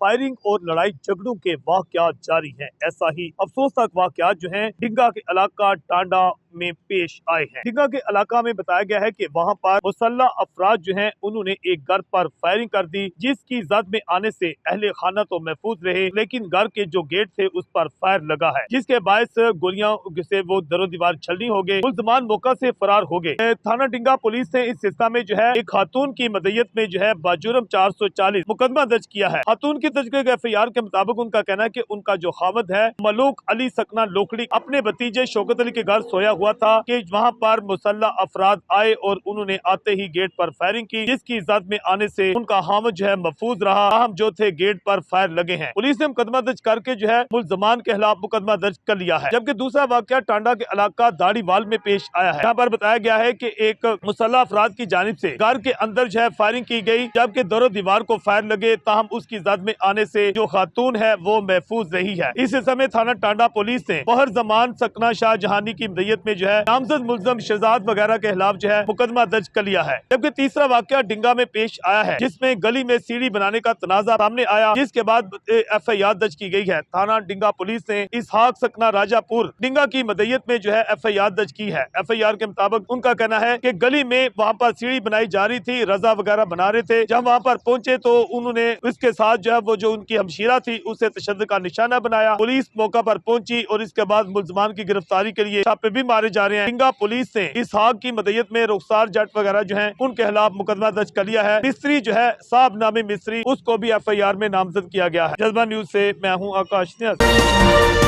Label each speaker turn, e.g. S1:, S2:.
S1: Firing और लड़ाई झगड़ों के वाकयात जारी हैं। ऐसा ही अफसोसनाक वाकयात जो हैं डिंगा के इलाका टांडा में पेश आए हैं। डिंगा के इलाका में बताया गया है कि वहां पर मुसल्ला अफराद जो हैं उन्होंने एक घर पर फायरिंग कर दी, जिसकी जद में आने से अहले खाना तो महफूज रहे, लेकिन घर के जो गेट थे उस पर फायर लगा है, जिसके बायस गोलियां से वो दरो दीवार छलनी हो गए। मुल्ज़मान मौका से फरार हो गए। थाना डिंगा पुलिस ने इस सिलसिले में जो है एक खातून की मदयत में जो है बाजुर्म 440 मुकदमा दर्ज किया है। खातून की तस्दीक एफआईआर के मुताबिक उनका कहना है कि उनका जो खामद है मलूक अली सकना लोखड़ी अपने भतीजे शौकत अली के घर सोया हुआ था कि वहाँ पर मुसल्ला अफराद आए और उन्होंने आते ही गेट पर फायरिंग की, जिसकी जद में आने से उनका खामद जो है महफूज रहा। हम जो थे गेट पर फायर लगे हैं। पुलिस ने मुकदमा दर्ज करके जो है मुल्ज़मान के खिलाफ मुकदमा दर्ज कर लिया है। जबकि दूसरा वाकया टांडा के इलाका दाढ़ीवाल में पेश आया है। यहाँ पर बताया गया है कि एक मुसल्ला अफराद की जानिब से घर के अंदर जो है फायरिंग की गई, जबकि दरो दीवार को फायर लगे, ताहम उसकी जद में आने से जो खातून है वो महफूज रही है। इस समय थाना टांडा पुलिस ने बहर जमान सकना शाह जहानी की मदयत में जो है नामजद मुल्ज़म शहजाद वगैरह के खिलाफ जो है मुकदमा दर्ज कर लिया है। जबकि तीसरा वाकया डिंगा में पेश आया है, जिसमें गली में सीढ़ी बनाने का तनाजा सामने आया, जिसके बाद एफआईआर दर्ज की गई है। थाना डिंगा पुलिस ने इसहाक सकना राजापुर डिंगा की मदयत में जो है एफआईआर दर्ज की है। एफआईआर के मुताबिक उनका कहना है कि गली में वहाँ पर सीढ़ी बनाई जा रही थी, रजा वगैरह बना रहे थे। जब वहाँ पर पहुंचे तो उन्होंने उसके साथ जो है वो जो उनकी हमशीरा थी उसे तशद्दुद का निशाना बनाया। पुलिस मौका पर पहुंची और इसके बाद मुल्ज़मान की गिरफ्तारी के लिए छापे भी मारे जा रहे हैं। डिंगा पुलिस ने इसहाक की मदयत में रुखसार जट वगैरह जो है उनके खिलाफ मुकदमा दर्ज कर लिया है। मिस्त्री जो है साहब नामी मिस्त्री, उसको भी एफआईआर में नामजद किया गया है। जज्बा न्यूज से मैं हूँ आकाश न्याज़।